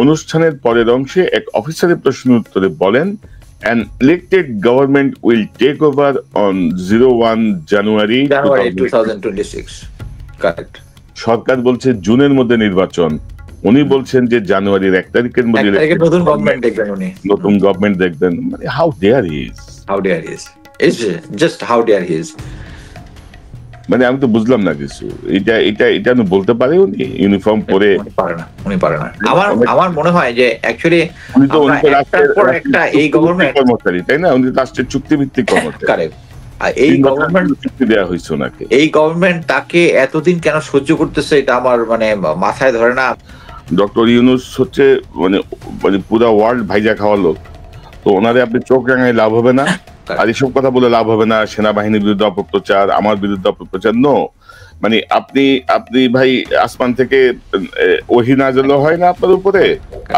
অনুষ্ঠানের পরের অংশে এক অফিসারের প্রশ্নের উত্তরে বলেন, an elected government will take over on 01 January 2026. Correct. সরকার বলছে জুনের মধ্যে নির্বাচন, উনি বলছেন যে জানুয়ারির 1 তারিখের মধ্যে নতুন গভর্নমেন্ট দেখবেন, উনি নতুন গভর্নমেন্ট দেখবেন। মানে how dare he is, It's just how dare he is. মানে আমি তো বুঝলাম না কিছু। এটা আমি বলতে পারি উনি ইউনিফর্ম পরে? উনি পারে না। আমার মনে হয় যে অ্যাকচুয়ালি উনি তো একটার পর একটা এই গভর্নমেন্ট কর্মচারী, তাই না? উনি রাষ্ট্রের চুক্তিভিত্তিক কর্মচারী। কারেক্ট। এই গভর্নমেন্ট চুক্তি দেওয়া হয়েছে ওনাকে। এই গভর্নমেন্ট তাকে এতদিন কেন সহ্য করতেছে, এটা আমার মানে মাথায় ধরে না। ডক্টর ইউনূস হচ্ছে মানে পুরো ওয়ার্ল্ড ভাইজা খাওয়া লোক, তো ওনারে আপনি চোখ রাঙায় লাভ হবে না, আর এসব কথা বলে লাভ হবে না। সেনাবাহিনীর বিরুদ্ধে অপপ্রচার, আমার বিরুদ্ধে অপপ্রচার, নো। মানে আপনি ভাই আসমান থেকে ওহী নাযিল হয় না আপনার উপরে,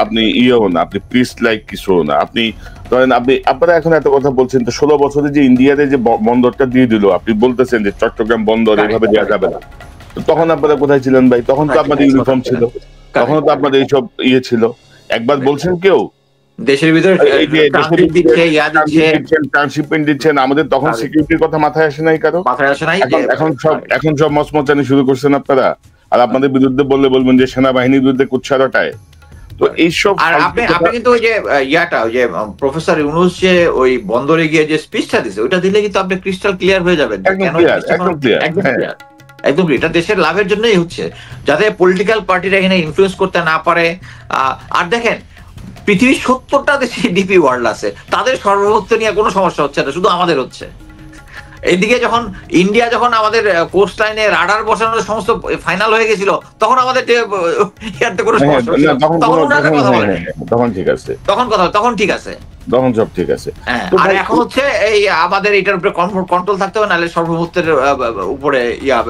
আপনি ইয়েও না, আপনি প্রিস্ট লাইক কিছু না। আপনি ধরেন আপনারা এখন এত কথা বলছেন, তো 16 বছরে যে ইন্ডিয়াতে যে বন্দরটা দিয়ে দিল, আপনি বলতেছেন যে চট্টগ্রাম বন্দর এভাবে দেওয়া যাবে না, তো তখন আপনারা কোথায় ছিলেন ভাই? তখন তো আপনাদের ইউনিফর্ম ছিল, তখন তো আপনাদের এইসব ইয়ে ছিল। একবার বলছেন কেউ দেশের ভিতরে ট্রান্সশিপমেন্ট দিচ্ছেন, আমাদের তখন সিকিউরিটির কথা মাথায় আসে নাই কারো, মাথায় আসে নাই। এখন সব মচমচানি শুরু করছেন আপনারা, আর আপনাদের বিরুদ্ধে বলবেন যে সেনাবাহিনীর বিরুদ্ধে কুৎসা রটায়। তো এইসব আর আপনি কিন্তু ওই যে ওই যে প্রফেসর ইউনূস যে ওই বন্দরে গিয়ে যে স্পিচটা দিছে, ওইটা দিলে কিন্তু আপনি ক্রিস্টাল ক্লিয়ার হয়ে যাবেন। একদম এটা দেশের লাভের জন্যই হচ্ছে, যাতে পলিটিক্যাল পার্টিরা এখানে ইনফ্লুয়েন্স করতে না পারে। আর দেখেন, পৃথিবীর 70টা দেশে ডিপি ওয়ার্ল্ড আছে, তাদের সর্বভৌমত্ব নিয়ে কোনো সমস্যা হচ্ছে না, শুধু আমাদের হচ্ছে। এইদিকে যখন ইন্ডিয়া যখন আমাদের কোস্ট লাইনে রাডার বসানোর সমস্ত ফাইনাল হয়ে গেছিল, তখন আমাদের কোনো সমস্যা হচ্ছে না, তখন ঠিক আছে, তখন ঠিক আছে, তখন সব ঠিক আছে। আর এখন হচ্ছে এই আমাদের এটার উপরে কন্ট্রোল থাকতে হবে, নাহলে সর্বভৌমত্বের উপরে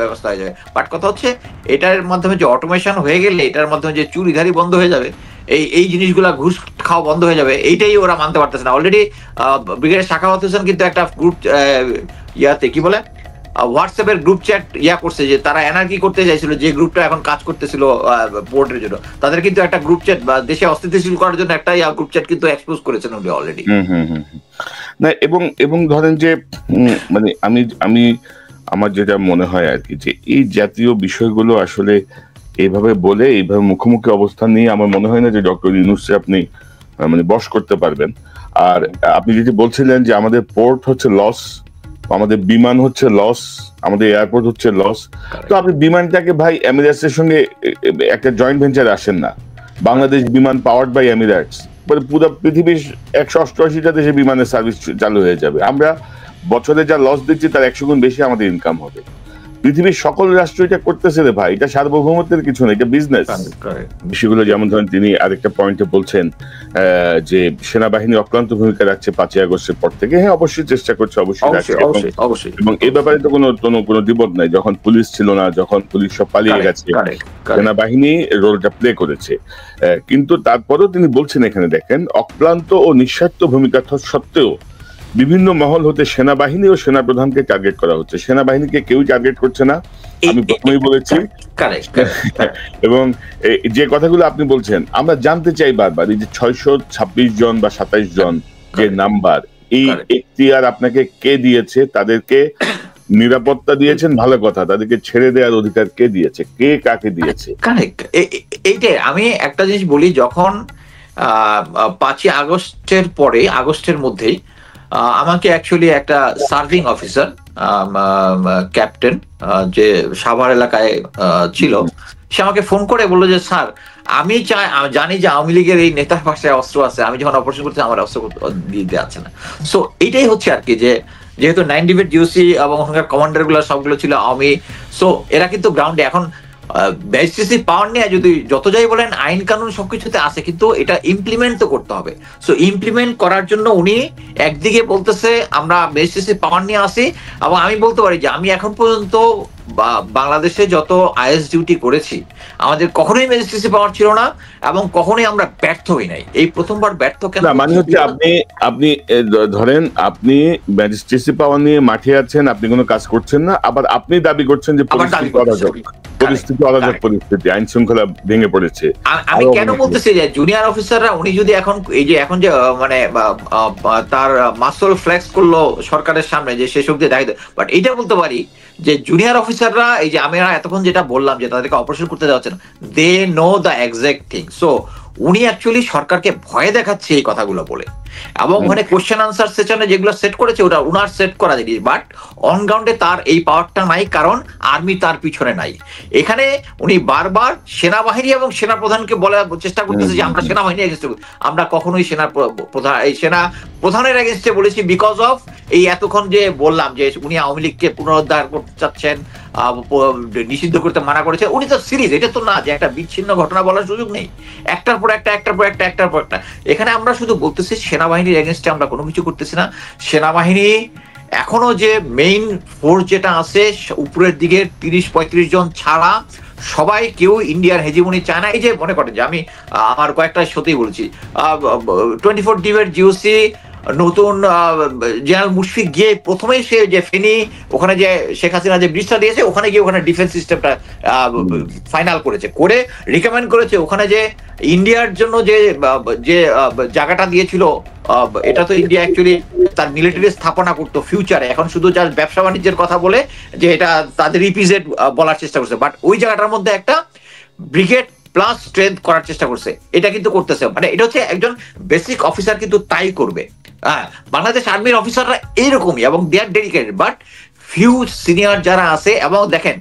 ব্যবস্থা হয়ে যাবে। বাট কথা হচ্ছে, এটার মাধ্যমে যে অটোমেশন হয়ে গেলে, এটার মাধ্যমে যে চুরিধারি বন্ধ হয়ে যাবে, এই জিনিসগুলা ঘুষ খাওয়া বন্ধ হয়ে যাবে, এইটাই ওরা মানতে পারতেছে না। অলরেডি ব্রিগেডিয়ার সাখাওয়াত হোসেন কিন্তু একটা গ্রুপ কি বলে হোয়াটসঅ্যাপের গ্রুপ চ্যাট করছে, যে তারা এনার্কি করতে চাইছিল, যে গ্রুপটা এখন কাজ করতেছিল বোর্ডের জন্য, তাদের কিন্তু একটা গ্রুপ চ্যাট বা দেশে অস্থিতিশীল করার জন্য একটা গ্রুপ চ্যাট কিন্তু এক্সপোজ করেছেন উনি অলরেডি। না, এবং ধরেন যে মানে আমি আমার যেটা মনে হয় আর কি, যে এই জাতীয় বিষয়গুলো আসলে এইভাবে বলে, এইভাবে মুখোমুখি অবস্থান নিয়ে আমার মনে হয় না যে ডক্টর ইউনূসকে আপনি মানে বশ করতে পারবেন। আর আপনি যেটি বলছিলেন যে আমাদের পোর্ট হচ্ছে লস, আমাদের বিমান হচ্ছে লস, আমাদের এয়ারপোর্ট হচ্ছে লস, তো আপনি বিমানটাকে ভাই এমিরেটসের সঙ্গে একটা জয়েন্ট ভেঞ্চারে আসেন না। বাংলাদেশ বিমান পাওয়ার্ড বাই এমিরেটস, পুরো পৃথিবীর 188টা দেশে বিমানের সার্ভিস চালু হয়ে যাবে। আমরা বছরে যা লস দিচ্ছি তার 100 গুণ বেশি আমাদের ইনকাম হবে। পৃথিবীর সকল রাষ্ট্র এটা করতেছে রে ভাই, এটা সার্বভৌমত্বের কিছু না, এটা বিজনেস। বিষয়গুলো যেমন ধরেন তিনি আরেকটা পয়েন্টে বলছেন যে সেনাবাহিনী অক্লান্ত ভূমিকা রাখছে 5ই আগস্টের পর থেকে। হ্যাঁ, অবশ্যই চেষ্টা করছে, অবশ্যই, এবং এই ব্যাপারে তো কোনো দ্বিমত নাই। যখন পুলিশ ছিল না, যখন পুলিশ সব পালিয়ে গেছে, সেনাবাহিনী রোলটা প্লে করেছে। কিন্তু তারপরেও তিনি বলছেন এখানে দেখেন, অক্লান্ত ও নিঃস্বার্থ ভূমিকা সত্ত্বেও বিভিন্ন মহল হতে সেনাবাহিনী ও সেনাপ্রধানকে টার্গেট করা হচ্ছে। সেনাবাহিনীকে কেউই টার্গেট করছে না, আমি প্রথমেই বলেছি। এবং যে কথাগুলো আপনি বলছেন, আমরা জানতে চাই বারবার, এই যে 626 জন বা 27 জন যে নাম্বার, এই এখতিয়ার আপনাকে কে দিয়েছে? তাদেরকে নিরাপত্তা দিয়েছেন, ভালো কথা, তাদেরকে ছেড়ে দেওয়ার অধিকার কে দিয়েছে? কে কাকে দিয়েছে? কারেক্ট। এইটাই আমি একটা জিনিস বলি, যখন 5ই আগস্টের পরে, আগস্টের মধ্যেই আমাকে অ্যাকচুয়ালি একটা সার্ভিং অফিসার, ক্যাপ্টেন, যে সাভার এলাকায় ছিল, সে আমাকে ফোন করে বললো যে স্যার, আমি জানি যে আওয়ামী লীগের এই নেতার পাশে অস্ত্র আছে, আমি যখন অপারেশন করছি আমার অস্ত্র দিতে যাচ্ছে না। সো এইটাই হচ্ছে আর কি, যে যেহেতু 9 ডিভিড জিওসি এবং ওখানকার কমান্ডার গুলো সবগুলো ছিল আওয়ামী, সো এরা কিন্তু গ্রাউন্ডে এখন বেসিসি পাওয়ার নিয়ে যদি যত যাই বলেন, আইন কানুন সবকিছুতে আছে, কিন্তু এটা ইমপ্লিমেন্ট তো করতে হবে। সো ইমপ্লিমেন্ট করার জন্য উনি একদিকে বলতেছে আমরা বেসিসি পাওয়ার নিয়ে আসি, এবং আমি বলতে পারি যে আমি এখন পর্যন্ত বাংলাদেশে যত আইএস ডিউটি করেছি আমাদের কখনোই ম্যাজিস্ট্রেসি পাওয়ার ছিল না এবং কখনোই আমরা ব্যর্থ হই নাই। এই প্রথমবার ব্যর্থ কেন? না মানে হচ্ছে আপনি ধরেন আপনি ম্যাজিস্ট্রেসি পাওয়ার নিয়ে মাঠে আছেন, আপনি কোনো কাজ করছেন না, আবার আপনি দাবি করছেন যে পরিস্থিতি অরাজক পরিস্থিতি, আইন শৃঙ্খলা ভেঙে পড়েছে। আমি কেন বলতেছি যে জুনিয়র অফিসাররা উনি যদি এখন যে মানে তার মাসল ফ্লেক্স করলো সরকারের সামনে যে শেষ অব্দি দায়িত্ব, বাট এইটা বলতে পারি যে জুনিয়র অফিসাররা এই যে আমি এতক্ষণ যেটা বললাম যে তাদেরকে অপারেশন করতে যাচ্ছেন, they know the exact thing. So উনি অ্যাকচুয়ালি সরকারকে ভয় দেখাচ্ছে এই কথাগুলো বলে, এবং ওখানে কোশ্চেন আনসার সেশনে যেগুলো সেট করেছে ওটা উনার সেট করা জিনিস, বাট অন গ্রাউন্ডে তার এই পাওয়ারটা নাই, কারণ আর্মি তার পিছনে নাই। এখানে উনি বারবার সেনাবাহিনী এবং সেনাপ্রধানকে বলার চেষ্টা করতেছে যে আমরা সেনাবাহিনী এগেনস্টে, আমরা কখনোই সেনা প্রধানের এগেনস্টে বলেছি বিকজ অফ এই এতক্ষণ যে বললাম যে উনি আওয়ামী লীগকে পুনরুদ্ধার করতে চাচ্ছেন, নিষিদ্ধ করতে মানা করেছে। উনি তো সিরিজ, এটা তো না যে একটা বিচ্ছিন্ন ঘটনা বলার সুযোগ নেই, একটার পর একটা এখানে আমরা শুধু বলতেছি সেনাবাহিনীর এগেনস্টে আমরা কোনো কিছু করতেছি না। সেনাবাহিনী এখনো যে মেইন ফোর্স যেটা আছে উপরের দিকে 30-35 জন ছাড়া সবাই কেউ ইন্ডিয়ার হেজিমনি চায় না। এই যে মনে করেন যে আমি আমার কয়েকটা সত্যি বলছি, 24 ডিবের জিওসি নতুন জেনারেল মুশফিক গিয়ে প্রথমেই সে যে ফেনী ওখানে যে শেখ হাসিনা যে ব্রিজটা দিয়েছে ওখানে গিয়ে ওখানে ডিফেন্স সিস্টেমটা ফাইনাল করেছে, করে রিকমেন্ড করেছে ওখানে যে ইন্ডিয়ার জন্য যে জায়গাটা দিয়েছিল, এটা তো ইন্ডিয়া অ্যাকচুয়ালি তার মিলিটারি স্থাপনা করতো ফিউচারে, এখন শুধু যার ব্যবসা বাণিজ্যের কথা বলে যে এটা তাদের ইপিজেড বলার চেষ্টা করছে, বাট ওই জায়গাটার মধ্যে একটা ব্রিগেড প্লাস স্ট্রেংথ করার চেষ্টা করছে। এটা কিন্তু করতেছে, মানে এটা হচ্ছে একজন বেসিক অফিসার কিন্তু তাই করবে। হ্যাঁ, বাংলাদেশ আর্মির অফিসাররা এইরকমই এবং দে আর ডেডিকেটেড, বাট ফিউ সিনিয়র যারা আছে, এবং দেখেন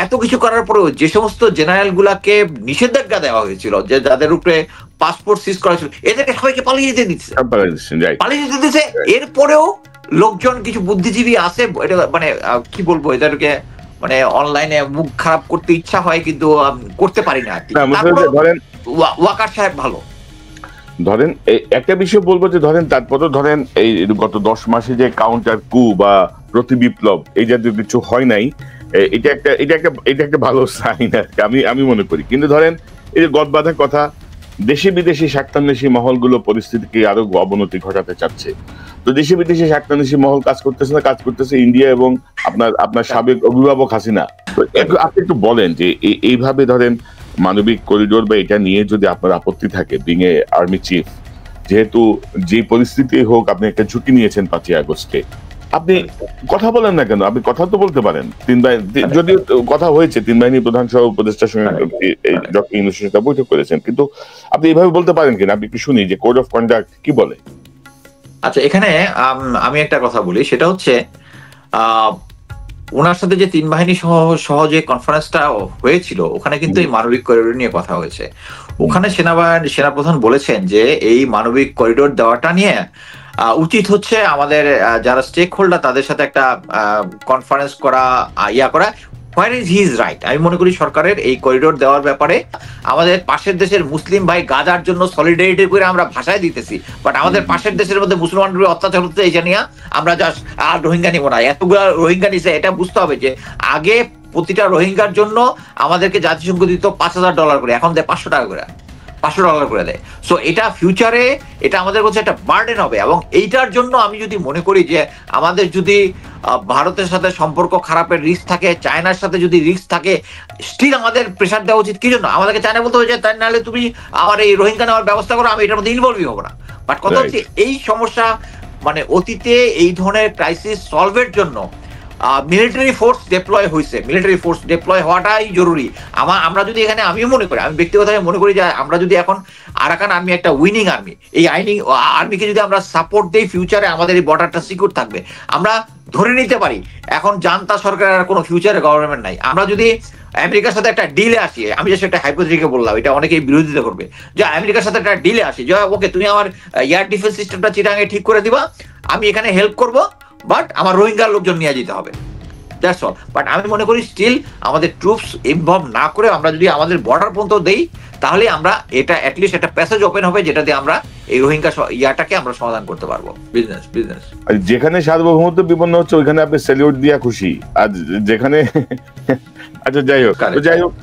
এত কিছু করার পরেও যে সমস্ত জেনারেল গুলাকে নিষেধাজ্ঞা দেওয়া হয়েছিল, যে যাদের উপরে পাসপোর্ট সিজ করা ছিল, এদেরকে সবাইকে পালিয়ে যেতে দিচ্ছে। এরপরেও লোকজন কিছু বুদ্ধিজীবী আছে, এটা মানে কি বলবো, এদেরকে মানে অনলাইনে মুখ খারাপ করতে ইচ্ছা হয় কিন্তু করতে পারি না। ওয়াকার সাহেব ভালো, ধরেন একটা বিষয় বলবো যে ধরেন তারপরে ধরেন এই গত 10 মাসে যে কাউন্টার কু বা প্রতি বিপ্লব এই জাতীয় কিছু হয় নাই, এটা একটা ভালো সাইন আর আমি মনে করি। কিন্তু ধরেন এই যে গদবাঁধার কথা, দেশে বিদেশি স্বার্থান্বেষী মহলগুলো পরিস্থিতিকে আরো অবনতি ঘটাতে চাচ্ছে। তো দেশে বিদেশি স্বার্থান্বেষী মহল কাজ করতেছে ইন্ডিয়া এবং আপনার সাবেক অভিভাবক হাসিনা। তো আপনি একটু বলেন যে এইভাবে ধরেন মানবিক করিডোর বা এটা নিয়ে যদি আপনার আপত্তি থাকে, বিং এ আর্মি চিফ, যেহেতু যে পরিস্থিতি হোক আপনি একটা ঝুঁকি নিয়েছেন 5ই আগস্টে, আপনি কথা বলেন না কেন? আপনি কথা তো বলতে পারেন। যদিও কথা হয়েছে 3 বাহিনী প্রধান সহ উপদেষ্টার সঙ্গে ডক্টর ইউনূসের সাথে বৈঠক করেছেন, কিন্তু আপনি এইভাবে বলতে পারেন কিনা? আপনি একটু শুনি যে কোড অফ কন্ডাক্ট কি বলে। আচ্ছা, এখানে আমি একটা কথা বলি, সেটা হচ্ছে ওনার সাথে যে 3 বাহিনী সহ যে কনফারেন্সটা হয়েছিল ওখানে কিন্তু এই মানবিক করিডোর নিয়ে কথা হয়েছে। ওখানে সেনাপ্রধান বলেছেন যে এই মানবিক করিডোর দেওয়াটা নিয়ে উচিত হচ্ছে আমাদের যারা স্টেক হোল্ডার তাদের সাথে একটা কনফারেন্স করা, হোয়ার ইজ হিজ রাইট। আমি মনে করি সরকারের এই করিডোর দেওয়ার ব্যাপারে আমাদের পাশের দেশের মুসলিম ভাই গাজার জন্য সলিডারিটি করে আমরা ভাষায় দিতেছি, বাট আমাদের পাশের দেশের মধ্যে মুসলমানদের অত্যাচার হচ্ছে এটা নিয়ে আমরা জাস্ট আর রোহিঙ্গা নিব না, এতগুলো রোহিঙ্গা নিছে। এটা বুঝতে হবে যে আগে প্রতিটা রোহিঙ্গার জন্য আমাদেরকে জাতিসংঘ দিত $5,000 করে, এখন দেয় $500 করে দেয়। সো এটা ফিউচারে এটা আমাদের কাছে একটা বার্ডেন হবে, এবং এইটার জন্য আমি যদি মনে করি যে আমাদের যদি ভারতের সাথে সম্পর্ক খারাপের রিস্ক থাকে, চায়নার সাথে যদি রিস্ক থাকে, স্টিল আমাদের প্রেশার দেওয়া উচিত। কি জন্য আমাদেরকে চায়না বলতে হবে যে তাই নাহলে তুমি আমার এই রোহিঙ্গা নেওয়ার ব্যবস্থা করো, আমি এটার মধ্যে ইনভলভই হবো না। বাট কথা হচ্ছে এই সমস্যা মানে অতীতে এই ধরনের ক্রাইসিস সলভের জন্য মিলিটারি ফোর্স ডিপ্লয় হওয়াটাই জরুরি। আমরা যদি এখানে আমিও মনে করি, আমি ব্যক্তিগতভাবে মনে করি যে আমরা যদি এখন আরাকান আর্মি একটা উইনিং আর্মি, এই আর্মিকে যদি আমরা সাপোর্ট দেই, ফিউচারে আমাদের এই বর্ডারটা সিকিউর থাকবে। আমরা ধরে নিতে পারি এখন জান্তা সরকারের কোনো ফিউচারে গভর্নমেন্ট নাই, আমরা যদি আমেরিকার সাথে একটা ডিলে আসি, আমি যে সেটা হাইপোথেটিক্যাল বললাম, এটা অনেকেই বিরোধিতা করবে, যে আমেরিকার সাথে একটা ডিলে আসি যে ওকে তুমি আমার এয়ার ডিফেন্স সিস্টেমটা চিটাঙে ঠিক করে দিবা, আমি এখানে হেল্প করব, বাট আমার রোহিঙ্গার লোকজন নিয়ে যেতে হবে, দ্যাটস অল। বাট আমি মনে করি স্টিল আমাদের ট্রুপস ইনভলভ না করে আমরা যদি আমাদের বর্ডার পর্যন্ত দেই, তাহলে আমরা এটা অ্যাটলিস্ট একটা প্যাসেজ ওপেন হবে যেটা দিয়ে আমরা এই রোহিঙ্গা ইয়াটাকে আমরা সমাধান করতে পারবো। বিজনেস বিজনেস আর যেখানে সার্বভৌমত্ব বিপন্ন হচ্ছে ওইখানে আপনি স্যালিউট দিয়া খুশি, আর যেখানে আচ্ছা যাই হোক, যাই হোক,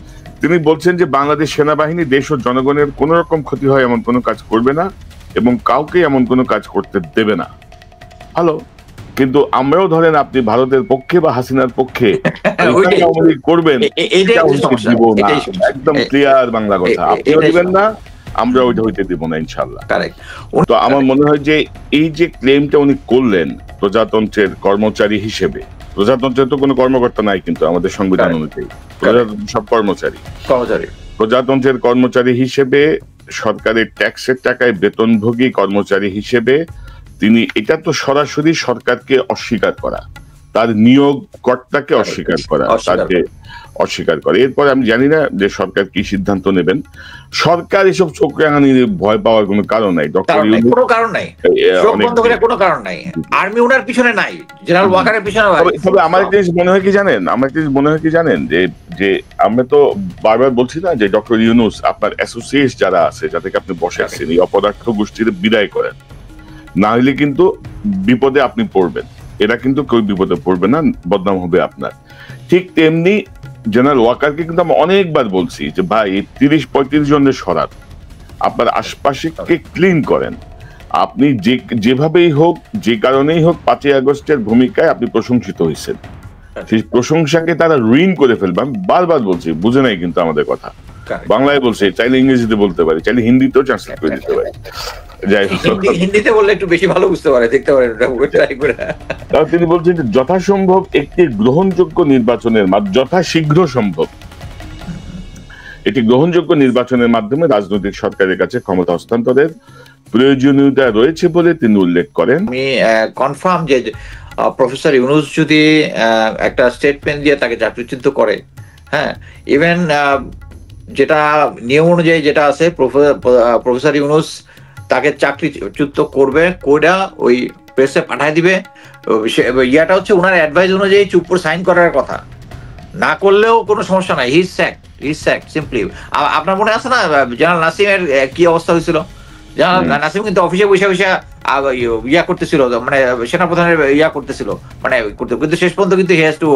তিনি বলছেন যে বাংলাদেশ সেনাবাহিনী দেশ ও জনগণের কোন রকম ক্ষতি হয় এমন কোনো কাজ করবে না এবং কাউকে এমন কোনো কাজ করতে দেবে না। ভালো, কিন্তু আমরাও ধরেন আপনি ভারতের পক্ষে বা হাসিনার পক্ষে করবেন, একদম ক্লিয়ার বাংলা কথা, আপনিও দিবেন না, আমরা ওইটা হইতে দিব না ইনশাল্লাহ। তো আমার মনে হয় যে এই যে ক্লেমটা উনি করলেন প্রজাতন্ত্রের কর্মচারী হিসেবে, প্রজাতন্ত্রের তো কোনো কর্মকর্তা নাই কিন্তু আমাদের সংবিধান অনুযায়ী সব কর্মচারী, প্রজাতন্ত্রের কর্মচারী হিসেবে সরকারের ট্যাক্সের টাকায় বেতনভোগী কর্মচারী হিসেবে তিনি, এটা তো সরাসরি সরকারকে অস্বীকার করা, তার নিয়োগকর্তাকে অস্বীকার করা, তাকে অস্বীকার করে। এরপরে আমি জানি না যে সরকার কি সিদ্ধান্ত নেবেন। সরকার এসব চোখ রাঙানি ভয় পাওয়ার কোনো কারণ নাই, কোনো কারণ নাই, কোনো কারণ নাই, আর্মি ওনার পিছনে নাই, জেনারেল ওয়াকারের পিছনে। তবে আমার একটা জিনিস মনে হয় কি জানেন, যে আমরা তো বারবার বলছি না যে ডক্টর ইউনূস আপনার অ্যাসোসিয়েট যারা আছে যাদেরকে আপনি বসাচ্ছেন এই অপদার্থ গোষ্ঠীর বিদায় করেন, না হলে কিন্তু বিপদে আপনি পড়বেন। এরা কিন্তু কেউ বিপদে পড়বে না, বদনাম হবে আপনার। ঠিক তেমনি জেনারেল ওয়াকারকে কিন্তু আমি অনেকবার বলছি যে ভাই 30-35 জনের সরাত, আপনার আশপাশে ক্লিন করেন। আপনি যেভাবেই হোক, যে কারণেই হোক 5ই আগস্টের ভূমিকায় আপনি প্রশংসিত হয়েছেন, সেই প্রশংসাকে তারা রুইন করে ফেলবে। আমি বারবার বলছি, বুঝে নাই কিন্তু আমাদের কথা, বাংলায় বলছে, চাইলে ইংরেজিতে বলতে পারি, চাইলে হিন্দিতেও ট্রান্সলেট করে দিতে পারি। হিন্দিতে বললে একটু বেশি ভালো বুঝতে পারে, দেখতে পারেন। তিনি বলছেন যে যথাসম্ভব একটি গ্রহণযোগ্য নির্বাচনের যথাশীঘ্র সম্ভব একটি গ্রহণযোগ্য নির্বাচনের মাধ্যমে রাজনৈতিক সরকারের কাছে ক্ষমতা হস্তান্তরের প্রয়োজনীয়তা রয়েছে বলে তিনি উল্লেখ করেন। আমি কনফার্ম যে প্রফেসর ইউনূস যদি একটা স্টেটমেন্ট দিয়ে তাকে চাকরিচ্যুত করে, হ্যাঁ, ইভেন যেটা নিয়ম অনুযায়ী যেটা আছে, প্রফেসর ইউনূস তাকে চাকরিচ্যুত করবে, কোডা ওই প্রেসে পাঠায় দিবে। ইয়াটা হচ্ছে ওনার অ্যাডভাইস অনুযায়ী চুপ করে সাইন করার কথা, না করলেও কোনো সমস্যা নাই, হি ইজ স্যাকড সিম্পলি। আপনার মনে আছে না জেনারেল নাসিমের কি অবস্থা হয়েছিল? জেনারেল নাসিম কিন্তু অফিসে বসে বসে ইয়া করতেছিল, মানে সেনাপ্রধানের ইয়া করতেছিল, মানে কিন্তু শেষ পর্যন্ত কিন্তু হি হ্যাজ টু